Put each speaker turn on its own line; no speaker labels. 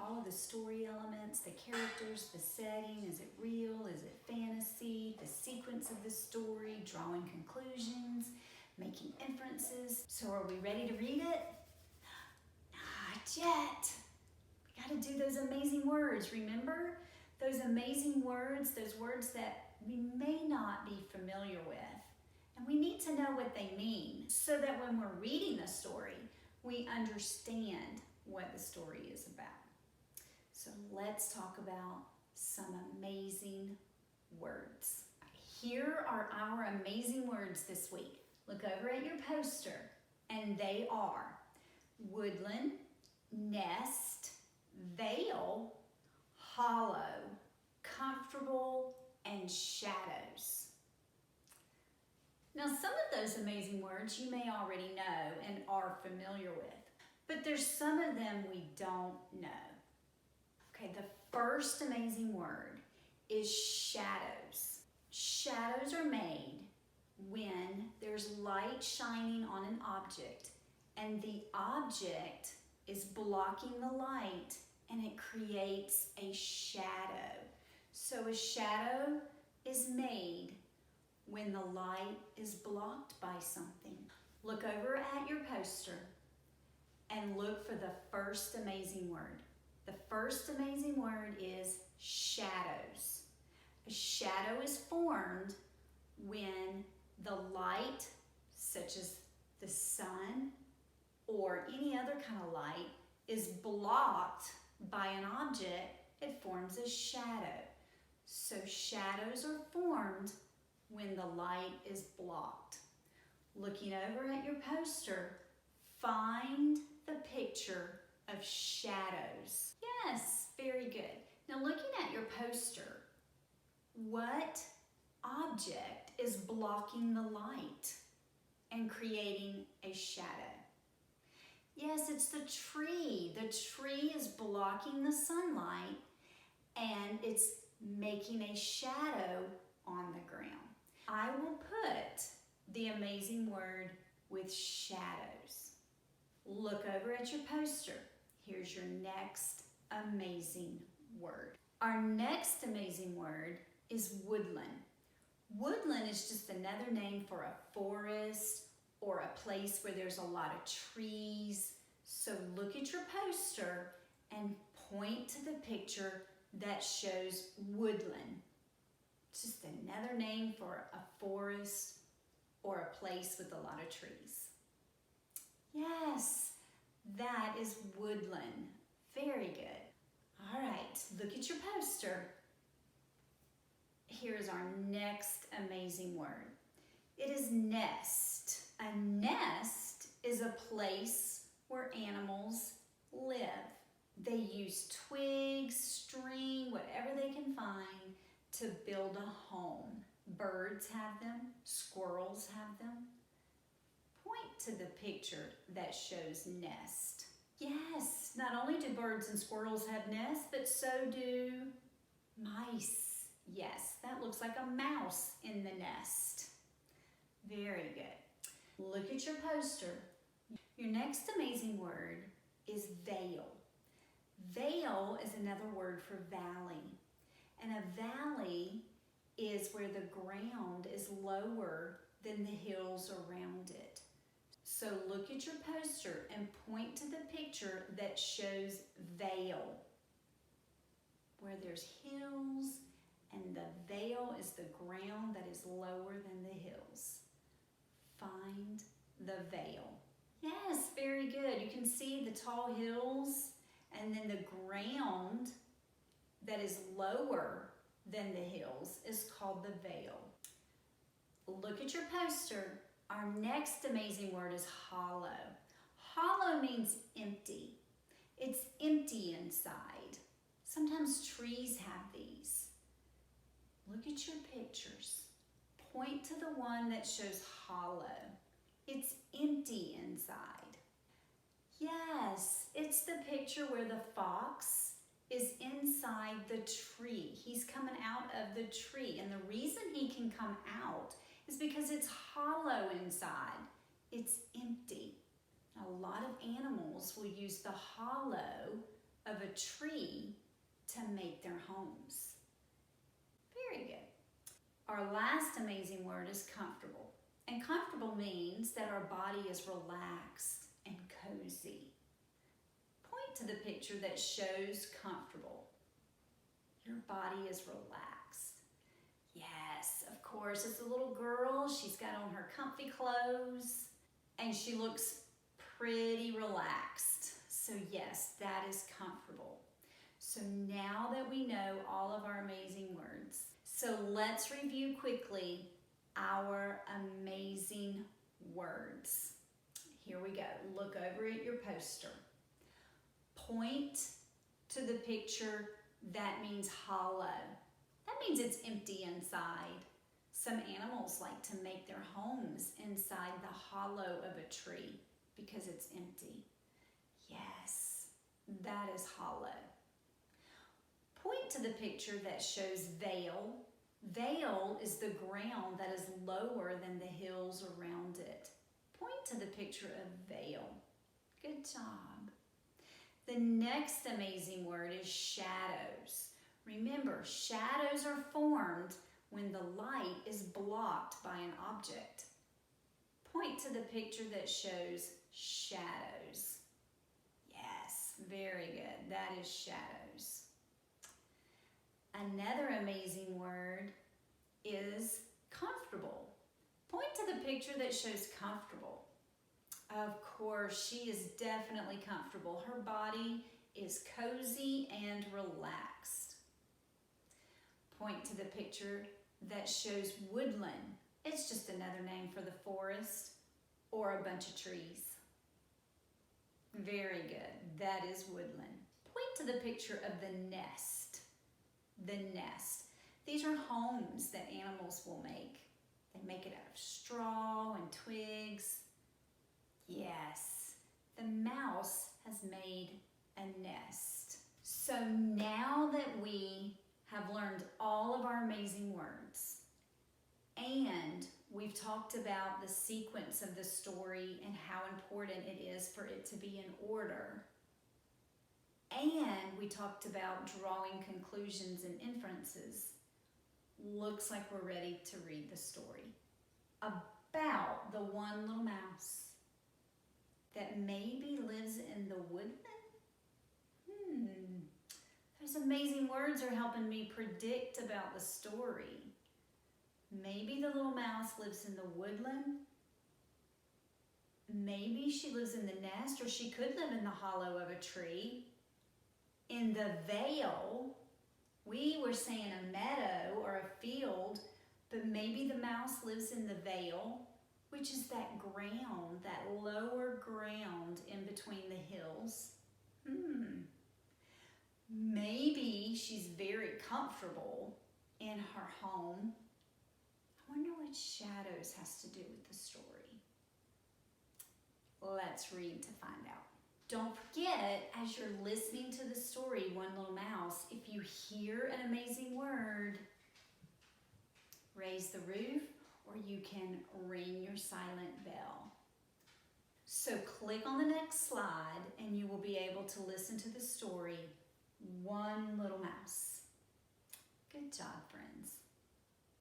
all of the story elements, the characters, the setting. Is it real? Is it fantasy? The sequence of the story, drawing conclusions, making inferences. So are we ready to read it? Not yet. We got to do those amazing words, remember? Those amazing words, those words that we may not be familiar with. And we need to know what they mean so that when we're reading the story, we understand what the story is about. So let's talk about some amazing words. Here are our amazing words this week. Look over at your poster, and they are woodland, nest, veil, hollow, comfortable, and shadows. Now, some of those amazing words you may already know and are familiar with, but there's some of them we don't know. Okay, the first amazing word is shadows. Shadows are made when there's light shining on an object and the object is blocking the light and it creates a shadow. So a shadow is made when the light is blocked by something. Look over at your poster and look for the first amazing word. The first amazing word is shadows. A shadow is formed when the light, such as the sun or any other kind of light, is blocked by an object. It forms a shadow. So shadows are formed when the light is blocked. Looking over at your poster, find the picture of shadows. Yes, very good. Now looking at your poster, what object is blocking the light and creating a shadow? Yes, it's the tree. The tree is blocking the sunlight and it's making a shadow on the ground. I will put the amazing word with shadows. Look over at your poster. Here's your next amazing word. Our next amazing word is woodland. Woodland is just another name for a forest or a place where there's a lot of trees. So look at your poster and point to the picture that shows woodland. It's just another name for a forest or a place with a lot of trees. Yes, that is woodland. Very good. All right, look at your poster. Here's our next amazing word. It is nest. A nest is a place where animals live. They use twigs, string, whatever they can find to build a home. Birds have them, squirrels have them. Point to the picture that shows nest. Yes, not only do birds and squirrels have nests, but so do mice. Yes, that looks like a mouse in the nest. Very good. Look at your poster. Your next amazing word is veil. Veil is another word for valley. And a valley is where the ground is lower than the hills around it. So look at your poster and point to the picture that shows veil, where there's hills and the veil is the ground that is lower than the hills. Find the veil. Yes, very good. You can see the tall hills and then the ground that is lower than the hills is called the veil. Look at your poster. Our next amazing word is hollow. Hollow means empty. It's empty inside. Sometimes trees have these. Look at your pictures. Point to the one that shows hollow. It's empty inside. Yes, it's the picture where the fox is inside the tree. He's coming out of the tree, and the reason he can come out is because it's hollow inside. It's empty. A lot of animals will use the hollow of a tree to make their homes. Very good. Our last amazing word is comfortable. And comfortable means that our body is relaxed and cozy. Point to the picture that shows comfortable. Your body is relaxed. Yes, of course, it's a little girl. She's got on her comfy clothes and she looks pretty relaxed. So yes, that is comfortable. So now that we know all of our amazing words, so let's review quickly our amazing words. Here we go. Look over at your poster. Point to the picture that means hollow. That means it's empty inside. Some animals like to make their homes inside the hollow of a tree because it's empty. Yes, that is hollow. Point to the picture that shows vale. Vale is the ground that is lower than the hills around it. Point to the picture of vale. Good job. The next amazing word is shadows. Remember, shadows are formed when the light is blocked by an object. Point to the picture that shows shadows. Yes, very good. That is shadows. Another amazing word is comfortable. Point to the picture that shows comfortable. Of course, she is definitely comfortable. Her body is cozy and relaxed. Point to the picture that shows woodland. It's just another name for the forest or a bunch of trees. Very good. That is woodland. Point to the picture of the nest. The nest. These are homes that animals will make. They make it out of straw and twigs. Yes, the mouse has made a nest. So now that we have learned all of our amazing words and we've talked about the sequence of the story and how important it is for it to be in order, and we talked about drawing conclusions and inferences, looks like we're ready to read the story about the one little mouse that maybe lives in the woodland. Those amazing words are helping me predict about the story. Maybe the little mouse lives in the woodland. Maybe she lives in the nest, or she could live in the hollow of a tree. In the vale, we were saying a meadow or a field, but maybe the mouse lives in the vale, which is that ground, that lower ground in between the hills. Maybe she's very comfortable in her home. I wonder what shadows has to do with the story. Let's read to find out. Don't forget, as you're listening to the story, One Little Mouse, if you hear an amazing word, raise the roof, or you can ring your silent bell. So click on the next slide and you will be able to listen to the story, One Little Mouse. Good job, friends.